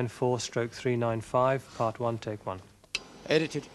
394/395, Part 1, Take 1. Edited.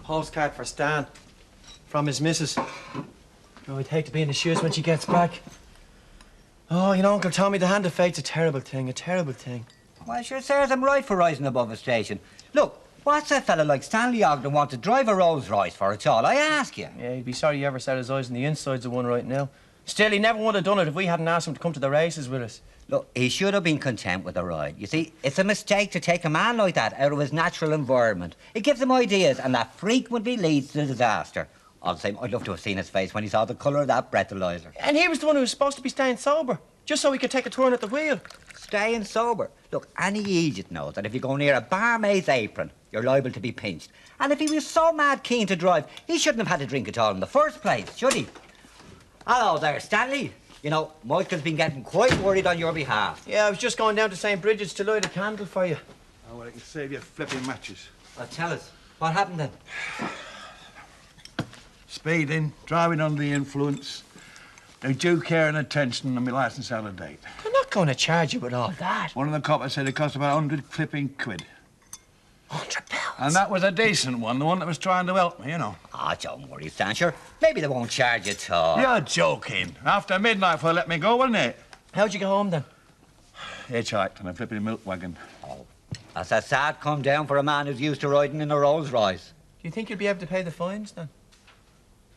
Postcard for Stan from his missus. Oh, I'd hate to be in the shoes when she gets back. Oh, you know, Uncle Tommy, the hand of fate's a terrible thing, a terrible thing. Well, sure serves him right for rising above a station. Look, what's a fella like Stanley Ogden want to drive a Rolls Royce for? It's all I ask you. Yeah, he'd be sorry he ever set his eyes on the insides of one right now. Still, he never would have done it if we hadn't asked him to come to the races with us. Look, he should have been content with the ride. You see, it's a mistake to take a man like that out of his natural environment. It gives him ideas, and that frequently leads to disaster. All the same, I'd love to have seen his face when he saw the colour of that breathalyzer. And he was the one who was supposed to be staying sober, just so he could take a turn at the wheel. Staying sober? Look, any idiot knows that if you go near a barmaid's apron, you're liable to be pinched. And if he was so mad keen to drive, he shouldn't have had to drink at all in the first place, should he? Hello there, Stanley. You know, Michael's been getting quite worried on your behalf. Yeah, I was just going down to St. Bridget's to light a candle for you. Oh, well, I can save you flipping matches. Well, tell us, what happened then? Speeding, driving under the influence, no due care and attention, and my licence out of date. They're not going to charge you with all that. One of the coppers said it cost about 100 flipping quid. £100? And that was a decent one, the one that was trying to help me, you know. Ah, don't worry, Stan, sure. Maybe they won't charge you at all. You're joking. After midnight, they'll let me go, wouldn't it? How'd you go home, then? Hitchhiked on a flipping milk wagon. Oh, that's a sad come down for a man who's used to riding in a Rolls Royce. Do you think you'll be able to pay the fines, then?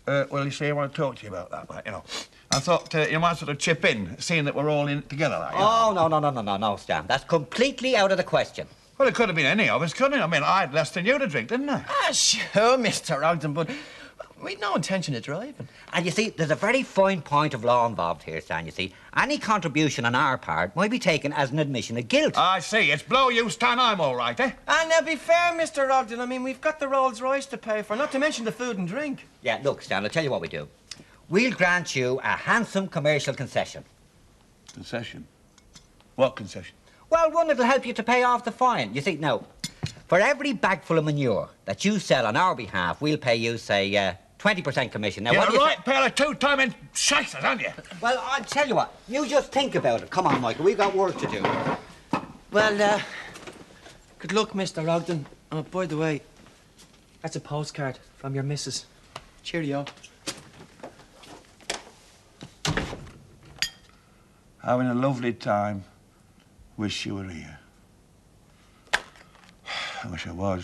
Well, you see, I want to talk to you about that, you know. I thought you might sort of chip in, seeing that we're all in it together, like, you Oh, know. no, Stan. That's completely out of the question. Well, it could have been any of us, couldn't it? I mean, I had less than you to drink, didn't I? Ah, sure, Mr. Ogden, but we'd no intention of driving. And you see, there's a very fine point of law involved here, Stan, you see. Any contribution on our part might be taken as an admission of guilt. I see. It's blow you, Stan. I'm all right, eh? And now, be fair, Mr. Ogden, I mean, we've got the Rolls Royce to pay for, not to mention the food and drink. Yeah, look, Stan, I'll tell you what we do. We'll grant you a handsome commercial concession. Concession? What concession? Well, one that'll help you to pay off the fine. You see, now, for every bag full of manure that you sell on our behalf, we'll pay you, say, 20% commission. Now, You're what a do you right pair of two-timing shysters, aren't you? Well, I'll tell you what. You just think about it. Come on, Michael. We've got work to do. Well, good luck, Mr. Ogden. Oh, by the way, that's a postcard from your missus. Cheerio. Having a lovely time. Wish you were here. I wish I was.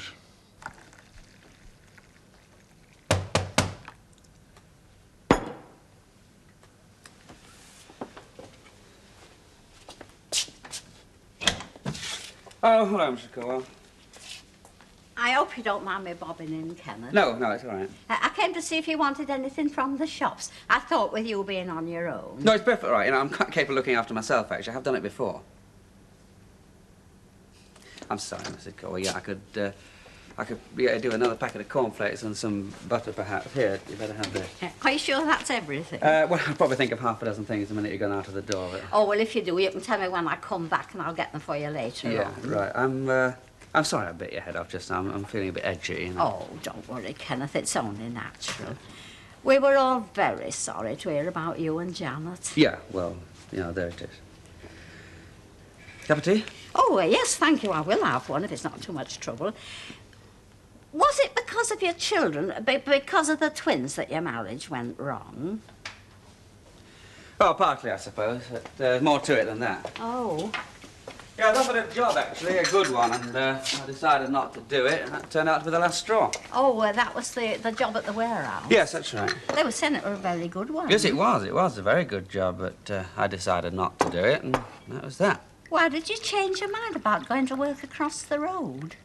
Oh, hello, Mr. Caldwell. I hope you don't mind me bobbing in, Kenneth. No, it's all right. I came to see if you wanted anything from the shops. I thought with you being on your own. No, it's perfectly all right. You know, I'm quite capable of looking after myself, actually. I have done it before. I'm sorry, Mr. Caldwell. Yeah, I could do another packet of cornflakes and some butter, perhaps. Here, you better have this. Quite sure that's everything? Well, I'll probably think of half a dozen things the minute you're gone out of the door. But... Oh, well, if you do, you can tell me when I come back and I'll get them for you later on. Yeah, right. I'm sorry I bit your head off just now. I'm feeling a bit edgy, you know. Oh, don't worry, Kenneth. It's only natural. We were all very sorry to hear about you and Janet. Yeah, well, you know, there it is. Cup of tea? Oh, yes, thank you. I will have one if it's not too much trouble. Was it because of your children, because of the twins, that your marriage went wrong? Well, partly, I suppose. But there's more to it than that. Oh. Yeah, I was offered a job, actually, a good one, and I decided not to do it, and that turned out to be the last straw. Oh, that was the job at the warehouse? Yes, that's right. They were saying it was a very good one. Yes, it was. It was a very good job, but I decided not to do it, and that was that. Why did you change your mind about going to work across the road?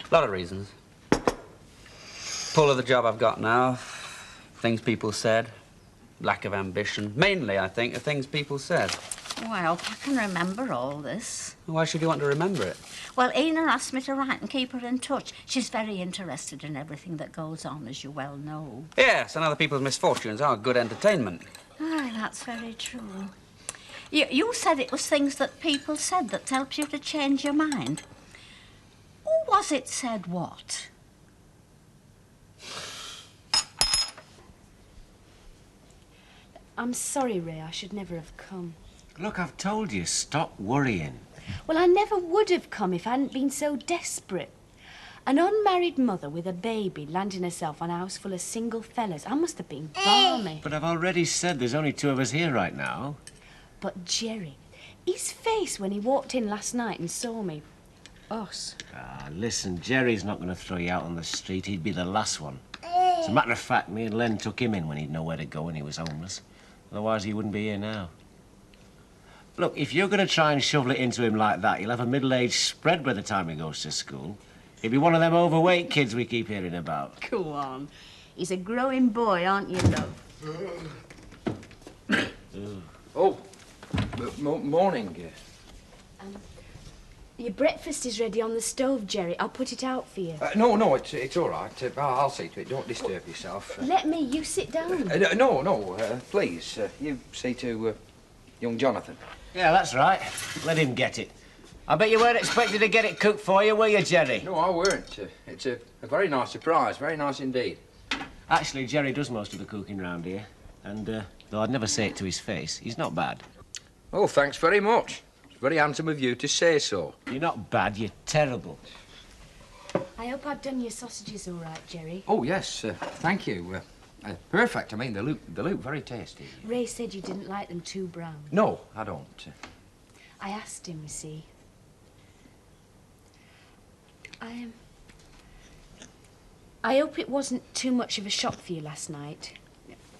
A lot of reasons. Pull of the job I've got now, things people said, lack of ambition. Mainly, I think, the things people said. Well, I can remember all this. Why should you want to remember it? Well, Ina asked me to write and keep her in touch. She's very interested in everything that goes on, as you well know. Yes, and other people's misfortunes are good entertainment. Aye, that's very true. You said it was things that people said that helped you to change your mind. Who was it said what? I'm sorry, Ray. I should never have come. Look, I've told you, stop worrying. Well, I never would have come if I hadn't been so desperate. An unmarried mother with a baby landing herself on a house full of single fellas. I must have been balmy. But I've already said there's only 2 of us here right now. But Jerry, his face when he walked in last night and saw me. Us. Ah, listen, Jerry's not going to throw you out on the street. He'd be the last one. As a matter of fact, me and Len took him in when he'd nowhere to go and he was homeless. Otherwise, he wouldn't be here now. Look, if you're going to try and shovel it into him like that, he'll have a middle-aged spread by the time he goes to school. He'll be one of them overweight kids we keep hearing about. Go on. He's a growing boy, aren't you, love? Oh, morning. Your breakfast is ready on the stove, Jerry. I'll put it out for you. No, it's all right. I'll see to it. Don't disturb yourself. Let me. You sit down. No, please. You see to young Jonathan. Yeah, that's right. Let him get it. I bet you weren't expected to get it cooked for you, were you, Jerry? No, I weren't. It's a very nice surprise. Very nice indeed. Actually, Jerry does most of the cooking round here. And, though I'd never say it to his face, he's not bad. Oh, thanks very much. It's very handsome of you to say so. You're not bad, you're terrible. I hope I've done your sausages all right, Jerry. Oh, yes. Thank you. Perfect. I mean, they look very tasty. Ray said you didn't like them too brown. No, I don't. I asked him, you see. I hope it wasn't too much of a shock for you last night,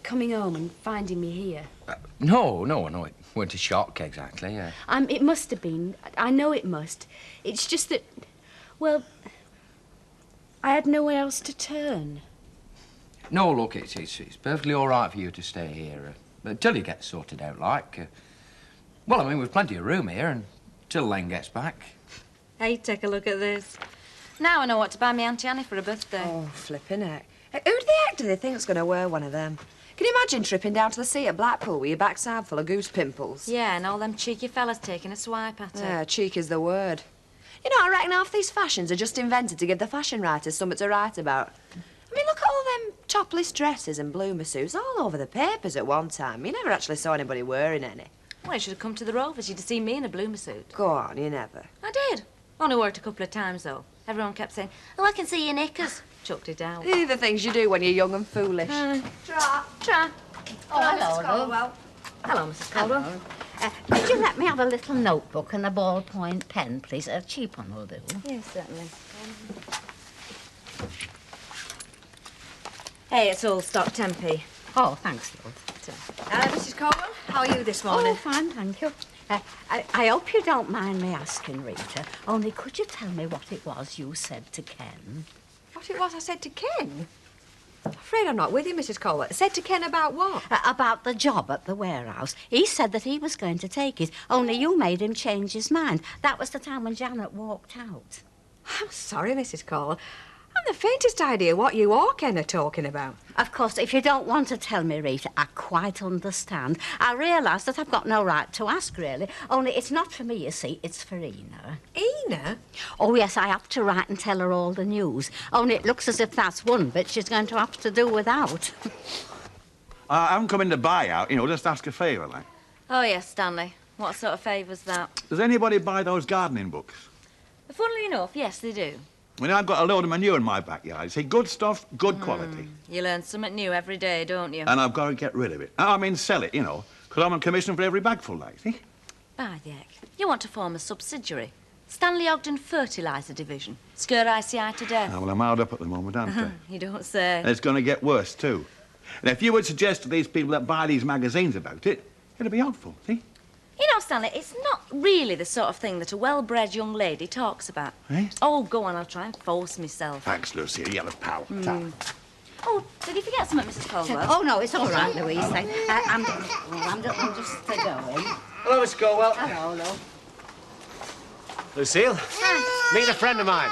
coming home and finding me here. No, it weren't a shock exactly. It must have been. I know it must. It's just that, well, I had nowhere else to turn. No, look, it's perfectly all right for you to stay here until you get sorted out, like. Well, I mean, we've plenty of room here until Len gets back. Hey, take a look at this. Now I know what to buy me Auntie Annie for her birthday. Oh, flippin' heck. Who the heck do they think's going to wear one of them? Can you imagine tripping down to the sea at Blackpool with your backside full of goose pimples? Yeah, and all them cheeky fellas taking a swipe at her. Yeah, cheek is the word. You know, I reckon half these fashions are just invented to give the fashion writers something to write about. I mean, look at all them topless dresses and bloomer suits all over the papers at one time. You never actually saw anybody wearing any. Well, you should have come to the Rovers. You'd have seen me in a bloomer suit. Go on, you never. I did. Only worked a couple of times, though. Everyone kept saying, oh, I can see your knickers. Chucked it out. These are the things you do when you're young and foolish. Try. Oh, hello, Mrs. Caldwell. Hello, Mrs. Caldwell. Could you let me have a little notebook and a ballpoint pen, please? A cheap one will do. Yes, certainly. Hey, it's all stock 10p. Oh, thanks, love. Mrs. Caldwell, how are you this morning? Oh, fine, thank you. I hope you don't mind me asking, Rita, only could you tell me what it was you said to Ken? What it was I said to Ken? I'm afraid I'm not with you, Mrs. Caldwell. Said to Ken about what? About the job at the warehouse. He said that he was going to take it, only you made him change his mind. That was the time when Janet walked out. I'm sorry, Mrs. Caldwell. I haven't the faintest idea what you or Ken are talking about. Of course, if you don't want to tell me, Rita, I quite understand. I realise that I've got no right to ask, really. Only it's not for me, you see, it's for Ina. Ina? Oh, yes, I have to write and tell her all the news. Only it looks as if that's one bit she's going to have to do without. I haven't come in to buy out, you know, just ask a favour, like. Oh, yes, Stanley. What sort of favour's that? Does anybody buy those gardening books? Funnily enough, yes, they do. I mean, I've got a load of manure in my backyard. You see, good stuff, good quality. You learn something new every day, don't you? And I've got to get rid of it. I mean, sell it, you know, because I'm on commission for every bagful, like, see? By the heck, you want to form a subsidiary. Stanley Ogden Fertiliser Division. Scare ICI to death. Oh, well, I'm hard up at the moment, aren't I? You don't say. And it's going to get worse, too. And if you would suggest to these people that buy these magazines about it, it'd be helpful, see? You know, Stanley, it's not really the sort of thing that a well-bred young lady talks about. Eh? Oh, go on, I'll try and force myself. Thanks, Lucy, a yellow pal. Oh, did you forget something, Mrs. Caldwell? Oh, no, it's all right, Louise. I'm just going. Hello, Miss Colwell. Hello, love. Lucille. Meet a friend of mine.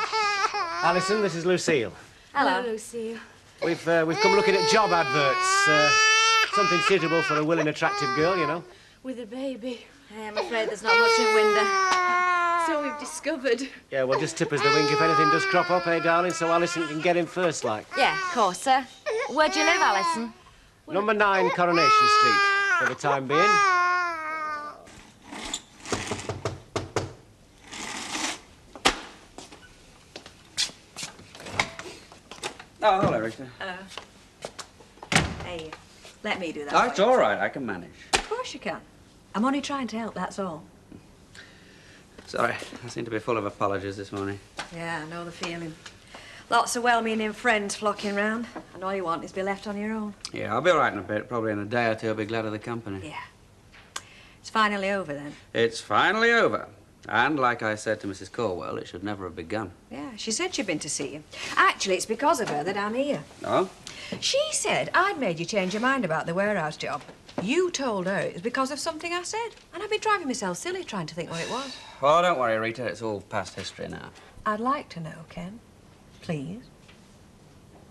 Alison, this is Lucille. Hello. Lucille. We've come looking at job adverts. Something suitable for a willing, attractive girl, you know. With a baby. Hey, I'm afraid there's not much in window. So we've discovered. Yeah, well, just tip us the wink if anything does crop up, eh, darling, so Alison can get in first, like. Yeah, of course, sir. Where do you live, Alison? Number 9 Coronation Street, for the time being. Oh, hello, Rita. Hey, let me do that. Oh, it's all right. I can manage. Of course you can. I'm only trying to help, that's all. Sorry, I seem to be full of apologies this morning. Yeah, I know the feeling. Lots of well-meaning friends flocking round, and all you want is to be left on your own. Yeah, I'll be all right in a bit. Probably in a day or two, I'll be glad of the company. Yeah. It's finally over, then. It's finally over. And like I said to Mrs. Corwell, it should never have begun. Yeah, she said she'd been to see you. Actually, it's because of her that I'm here. Oh? She said I'd made you change your mind about the warehouse job. You told her it was because of something I said, and I've been driving myself silly trying to think what it was. Oh, don't worry, Rita. It's all past history now. I'd like to know, Ken. Please.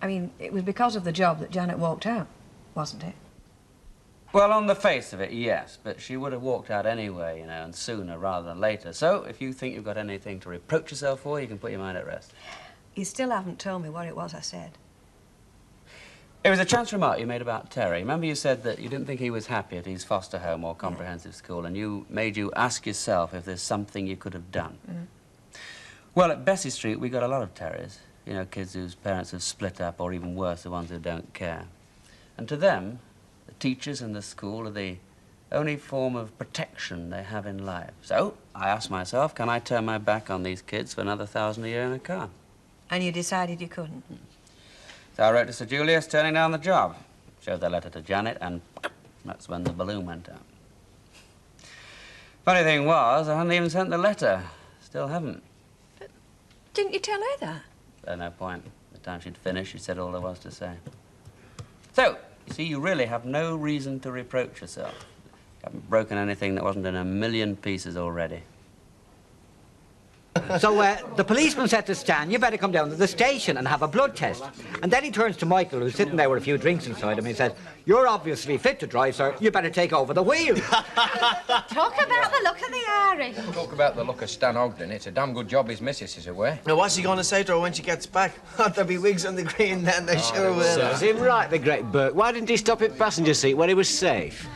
I mean, it was because of the job that Janet walked out, wasn't it? Well, on the face of it, yes. But she would have walked out anyway, you know, and sooner rather than later. So if you think you've got anything to reproach yourself for, you can put your mind at rest. You still haven't told me what it was I said. It was a chance remark you made about Terry. Remember you said that you didn't think he was happy at his foster home or comprehensive school, and you made you ask yourself if there's something you could have done. Well, at Bessie Street, we got a lot of Terrys. You know, kids whose parents have split up, or even worse, the ones who don't care. And to them, the teachers and the school are the only form of protection they have in life. So I asked myself, can I turn my back on these kids for another $1,000 a year in a car? And you decided you couldn't? So I wrote to Sir Julius, turning down the job. Showed the letter to Janet, and that's when the balloon went up. Funny thing was, I hadn't even sent the letter. Still haven't. But didn't you tell her that? There's no point. By the time she'd finished, she said all there was to say. So, you see, you really have no reason to reproach yourself. You haven't broken anything that wasn't in a million pieces already. So the policeman said to Stan, you better come down to the station and have a blood test. And then he turns to Michael, who's sitting there with a few drinks inside him, and he says, you're obviously fit to drive, sir. You better take over the wheel. Talk about the look of the Irish. Talk about the look of Stan Ogden. It's a damn good job his missus is away. Now, what's he going to say to her when she gets back? There'll be wigs on the green then, they sure will. Serves him right, the great Burke. Why didn't he stop at passenger seat when he was safe?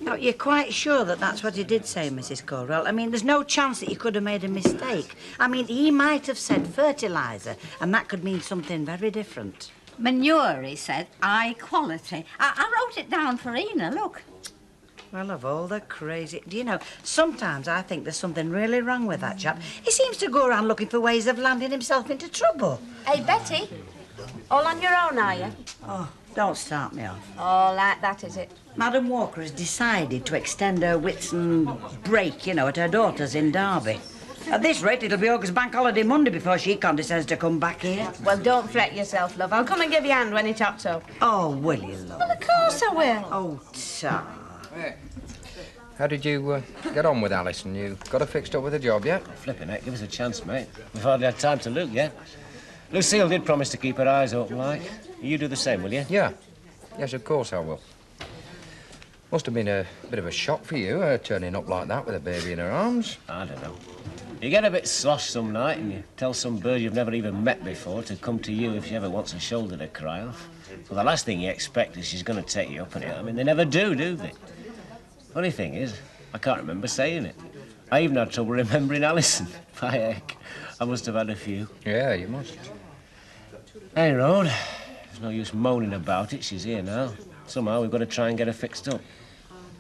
Now, you're quite sure that that's what he did say, Mrs. Corwell? I mean, there's no chance that you could have made a mistake. I mean, he might have said fertiliser, and that could mean something very different. Manure, he said. High quality. I wrote it down for Ina, look. Well, of all the crazy... Do you know, sometimes I think there's something really wrong with that chap. He seems to go around looking for ways of landing himself into trouble. Hey, Betty, all on your own, are you? Oh, don't start me off. Oh, like that, is it? Madam Walker has decided to extend her Whitsun break, you know, at her daughter's in Derby. At this rate, it'll be August Bank Holiday Monday before she condescends to come back here. Well, don't fret yourself, love. I'll come and give you a hand when it chops up. Oh, will you, love? Well, of course I will. Oh, Tar. Hey. How did you get on with Alison? You got her fixed up with a job yet? Flipping heck, give us a chance, mate. We've hardly had time to look yet. Lucille did promise to keep her eyes open, like. You do the same, will you? Yeah. Yes, of course I will. Must have been a bit of a shock for you, turning up like that with a baby in her arms. I don't know. You get a bit sloshed some night and you tell some bird you've never even met before to come to you if she ever wants a shoulder to cry off. Well, the last thing you expect is she's going to take you up on it. I mean, they never do they? Funny thing is, I can't remember saying it. I even had trouble remembering Alison. By heck, I must have had a few. Yeah, you must. Hey, Rod, there's no use moaning about it. She's here now. Somehow we've got to try and get her fixed up.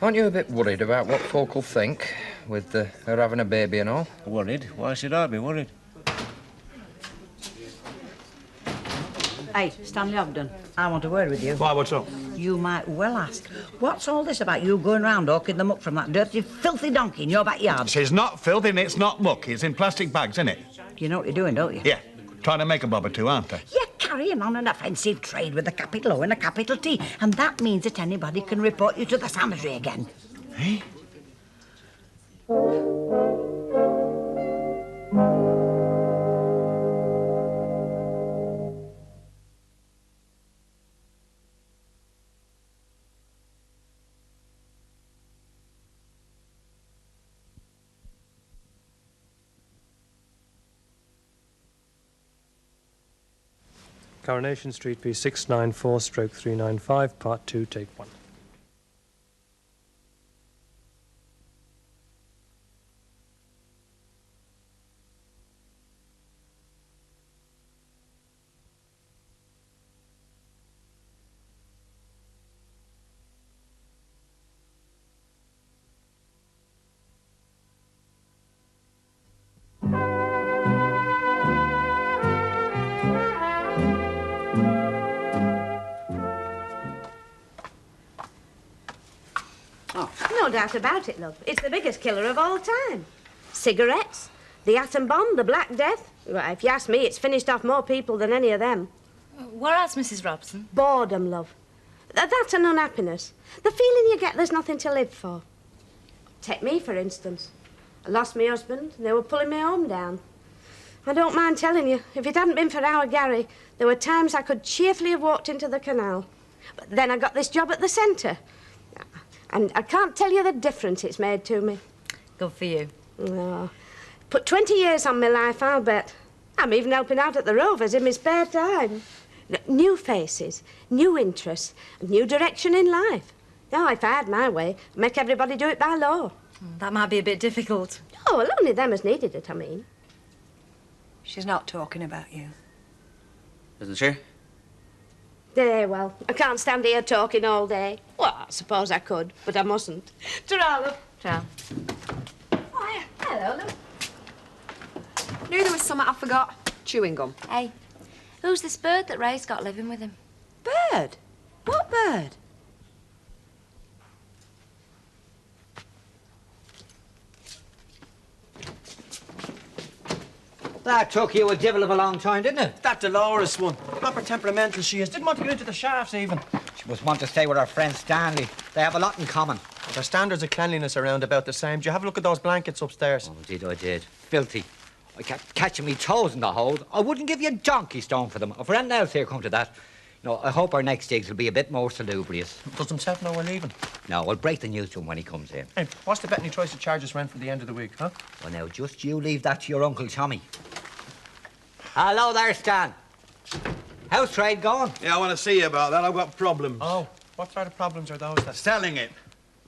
Aren't you a bit worried about what folk will think with her having a baby and all? Worried? Why should I be worried? Hey, Stanley Ogden, I want a word with you. Why, what's up? You might well ask. What's all this about you going round hawking them up from that dirty, filthy donkey in your backyard? It's not filthy and it's not muck. It's in plastic bags, isn't it? You know what you're doing, don't you? Yeah. Trying to make a bob or two, aren't they? You're carrying on an offensive trade with a capital O and a capital T, and that means that anybody can report you to the cemetery again. Eh? Coronation Street, P694/395, Part 2, Take 1. No doubt about it, love. It's the biggest killer of all time. Cigarettes, the atom bomb, the Black Death. Well, if you ask me, it's finished off more people than any of them. What else, Mrs. Robson? Boredom, love. That's an unhappiness. The feeling you get there's nothing to live for. Take me, for instance. I lost my husband, and they were pulling my home down. I don't mind telling you, if it hadn't been for our Gary, there were times I could cheerfully have walked into the canal. But then I got this job at the centre. And I can't tell you the difference it's made to me. Good for you. Oh, put 20 years on my life, I'll bet. I'm even helping out at the Rovers in my spare time. New faces, new interests, and new direction in life. Now, if I had my way, I'd make everybody do it by law. That might be a bit difficult. Oh, well, only them as needed it, I mean. She's not talking about you. Isn't she? There, well, I can't stand here talking all day. Well, I suppose I could, but I mustn't. Ta-ra, love. Ta-ra. Oh, hello, love. Knew there was something I forgot. Chewing gum. Hey, who's this bird that Ray's got living with him? Bird? What bird? That took you a devil of a long time, didn't it? That Dolores one. Proper temperamental she is. Didn't want to get into the shafts even. She must want to stay with her friend Stanley. They have a lot in common. Their standards of cleanliness are around about the same. Do you have a look at those blankets upstairs? Oh, I did. Filthy. I kept catching me toes in the hold. I wouldn't give you a donkey stone for them. If anything else here come to that. No, I hope our next digs will be a bit more salubrious. Does himself know we're leaving? No, I'll break the news to him when he comes in. Hey, what's the betting he tries to charge us rent for the end of the week, huh? Well, now, just you leave that to your Uncle Tommy. Hello there, Stan. How's trade going? Yeah, I want to see you about that. I've got problems. Oh, what sort of problems are those? Selling it.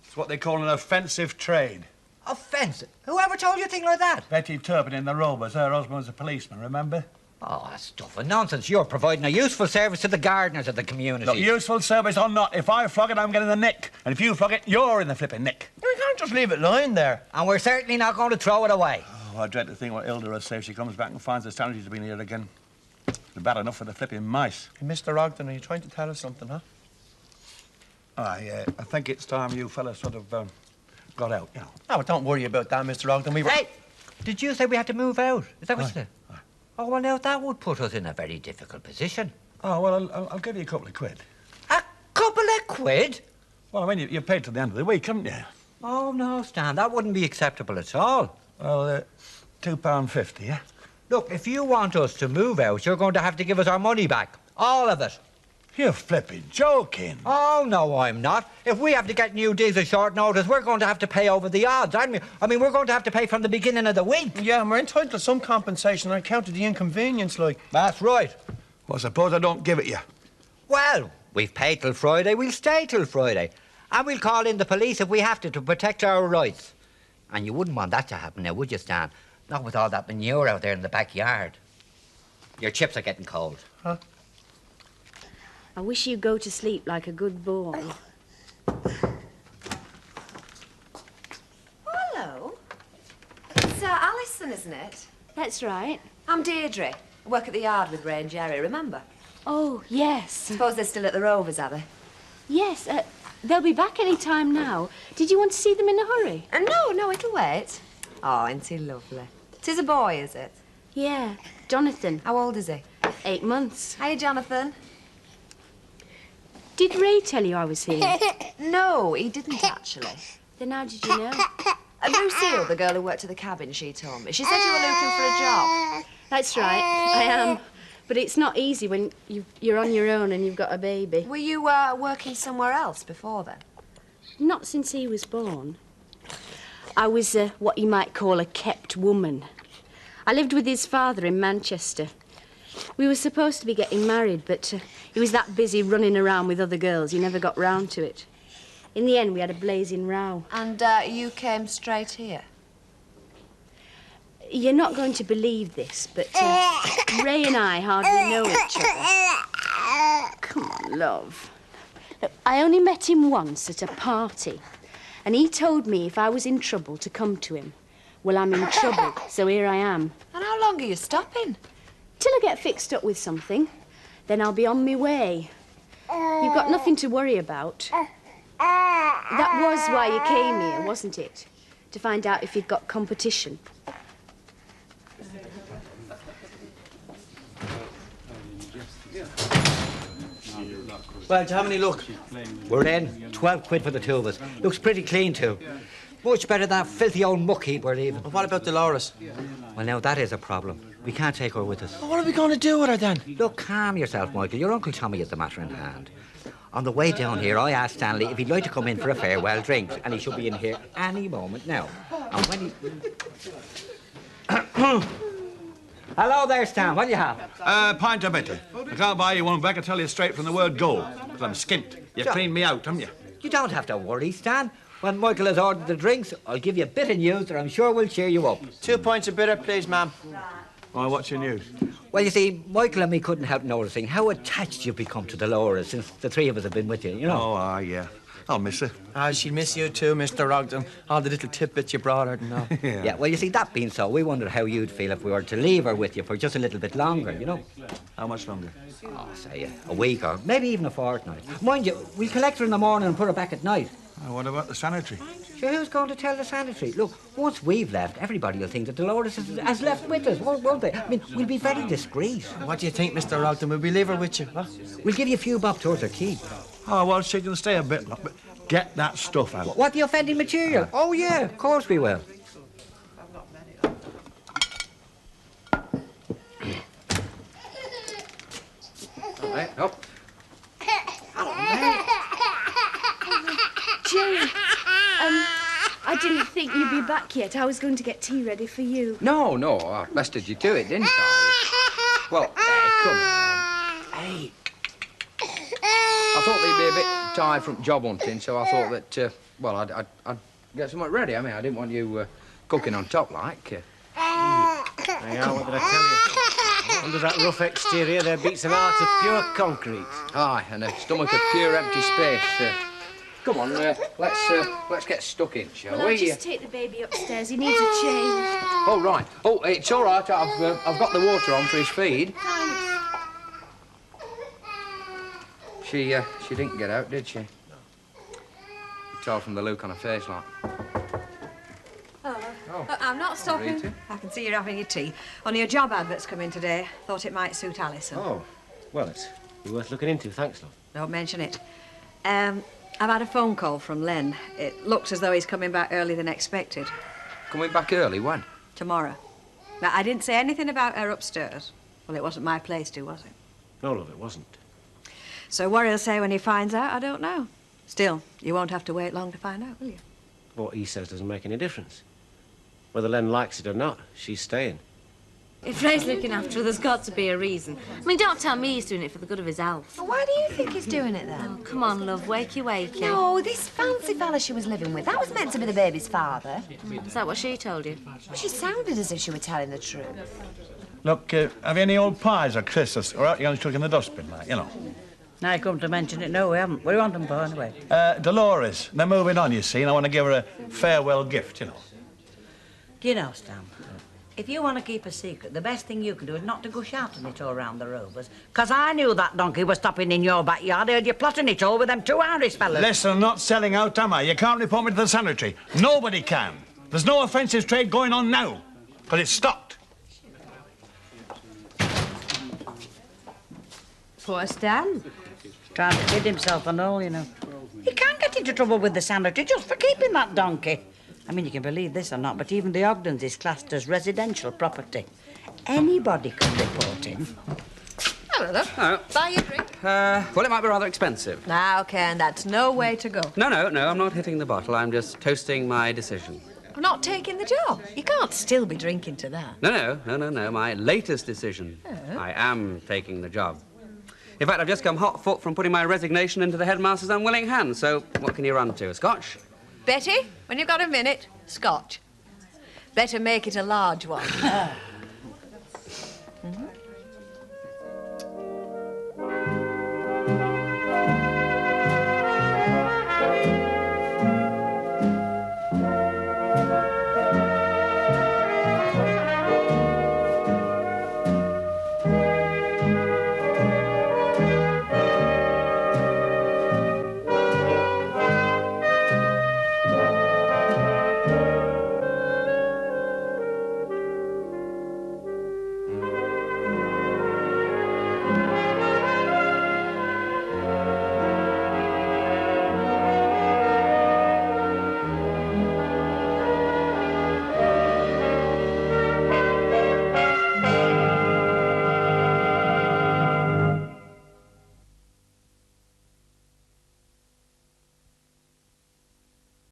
It's what they call an offensive trade. Offensive? Whoever told you a thing like that? Betty Turpin in the Rovers. Her husband was a policeman, remember? Oh, that's stuff and nonsense. You're providing a useful service to the gardeners of the community. Look, useful service or not, if I flog it, I'm getting the nick. And if you flog it, you're in the flipping nick. We can't just leave it lying there. And we're certainly not going to throw it away. Oh, I dread to think what Hilda will say if she comes back and finds the Stanleys have been here again. It's bad enough for the flipping mice. Hey, Mr. Ogden, are you trying to tell us something, huh? I think it's time you fellas sort of got out, you know. Oh, don't worry about that, Mr. Ogden. We were... Hey, did you say we had to move out? Is that what you said? Oh, well, now, that would put us in a very difficult position. Oh, well, I'll give you a couple of quid. A couple of quid? Well, I mean, you paid till the end of the week, haven't you? Oh, no, Stan, that wouldn't be acceptable at all. Well, £2.50, yeah? Look, if you want us to move out, you're going to have to give us our money back. All of it. You're flipping joking. Oh, no, I'm not. If we have to get new digs at short notice, we're going to have to pay over the odds, aren't we? I mean, we're going to have to pay from the beginning of the week. Yeah, and we're entitled to some compensation on account of the inconvenience, like. That's right. Well, suppose I don't give it you. Well, we've paid till Friday, we'll stay till Friday. And we'll call in the police if we have to protect our rights. And you wouldn't want that to happen now, would you, Stan? Not with all that manure out there in the backyard. Your chips are getting cold. Huh? I wish you'd go to sleep like a good boy. Alison, isn't it? That's right. I'm Deirdre. I work at the yard with Ray and Jerry, remember? Oh, yes. Suppose they're still at the Rovers, are they? Yes, they'll be back any time now. Did you want to see them in a hurry? No, it'll wait. Oh, isn't he lovely? 'Tis a boy, is it? Yeah, Jonathan. How old is he? 8 months. Hiya, Jonathan. Did Ray tell you I was here? No, he didn't, actually. Then how did you know? Lucille, the girl who worked at the cabin, she told me. She said you were looking for a job. That's right, I am. But it's not easy when you're on your own and you've got a baby. Were you working somewhere else before then? Not since he was born. I was what you might call a kept woman. I lived with his father in Manchester. We were supposed to be getting married, but he was that busy running around with other girls, he never got round to it. In the end, we had a blazing row. And you came straight here? You're not going to believe this, but Ray and I hardly know each other. Come on, love. Look, I only met him once at a party, and he told me if I was in trouble to come to him. Well, I'm in trouble, so here I am. And how long are you stopping? Till I get fixed up with something. Then I'll be on my way. You've got nothing to worry about. That was why you came here, wasn't it? To find out if you'd got competition. Well, do you have any luck? We're in. 12 quid for the two of us. Looks pretty clean, too. Much better than that filthy old muck heap we're leaving. Well, what about Dolores? Well, now, that is a problem. We can't take her with us. Well, what are we going to do with her, then? Look, calm yourself, Michael. Your Uncle Tommy has the matter in hand. On the way down here, I asked Stanley if he'd like to come in for a farewell drink, and he should be in here any moment now. And when he... Hello there, Stan. What do you have? Pint of bitter. I can't buy you one back, I tell you straight from the word go. Because I'm skint. You cleaned me out, haven't you? You don't have to worry, Stan. When Michael has ordered the drinks, I'll give you a bit of news that I'm sure will cheer you up. 2 pints of bitter, please, ma'am. Why, what's your news? Well, you see, Michael and me couldn't help noticing how attached you've become to Dolores since the three of us have been with you, you know? Oh, yeah. I'll miss her. Ah, she'll miss you too, Mr. Ogden. All the little tidbits you brought her and all. Yeah, well, you see, that being so, we wondered how you'd feel if we were to leave her with you for just a little bit longer, you know? How much longer? Oh, say a week or maybe even a fortnight. Mind you, we'll collect her in the morning and put her back at night. Oh, what about the sanitary? Sure, who's going to tell the sanitary? Look, once we've left, everybody will think that Dolores has left with us, won't they? I mean, we'll be very discreet. What do you think, Mr. Ogden? Will we leave her with you, huh? We'll give you a few bob towards her keep. Oh, well, she can stay a bit, but get that stuff out. What, the offending material? Oh, yeah, of course we will. All right, up. Jerry, I didn't think you'd be back yet. I was going to get tea ready for you. No, I bested you to it, didn't I? Well, come on. Hey. I thought they'd be a bit tired from job hunting, so I thought that, well, I'd get something ready. I mean, I didn't want you cooking on top, like. Hang on, what did I tell you? Under that rough exterior, there beats an heart of pure concrete. Aye, and a stomach of pure empty space. Come on, let's get stuck in, shall Well, we? I'll just take the baby upstairs. He needs a change. Oh, right. Oh, it's all right. I've got the water on for his feed. She didn't get out, did she? You tell from the look on her face, like. I'm not stopping. Rita? I can see you're having your tea. Only a job advert's come in today. Thought it might suit Alison. Oh, well, it's worth looking into, thanks, love. Don't mention it. I've had a phone call from Len. It looks as though he's coming back earlier than expected. Coming back early, when? Tomorrow. Now, I didn't say anything about her upstairs. Well, it wasn't my place to, was it? No, love, it wasn't. So what he'll say when he finds out, I don't know. Still, you won't have to wait long to find out, will you? What he says doesn't make any difference. Whether Len likes it or not, she's staying. If Ray's looking after her, there's got to be a reason. I mean, don't tell me he's doing it for the good of his health. Why do you think he's doing it, then? Oh, come on, love. Wakey. No, this fancy fella she was living with, that was meant to be the baby's father. Is that what she told you? Well, she sounded as if she were telling the truth. Look, have you any old pies or crisps? Or are you going to chuck in the dustbin, like, you know? Now you come to mention it, no, we haven't. What do you want them for, anyway? Dolores, they're moving on, you see, and I want to give her a farewell gift, you know. Do you know, Stan, If you want to keep a secret, the best thing you can do is not to go shouting it all round the Rovers. 'Cause I knew that donkey was stopping in your backyard. I heard you plotting it all with them two Irish fellas. Listen, I'm not selling out, am I? You can't report me to the sanitary. Nobody can. There's no offensive trade going on now, because it's stopped. Poor Stan. Trying to kid himself and all, you know. He can't get into trouble with the sanitary just for keeping that donkey. I mean, you can believe this or not, but even the Ogdens is classed as residential property. Anybody can report him. Hello, look. Oh. Buy you a drink. Well, it might be rather expensive. Now, Ken, that's no way to go. No, I'm not hitting the bottle. I'm just toasting my decision. I'm not taking the job. You can't still be drinking to that. No. My latest decision. Oh. I am taking the job. In fact, I've just come hot foot from putting my resignation into the headmaster's unwilling hands, so what can you run to? A scotch? Betty, when you've got a minute, scotch. Better make it a large one.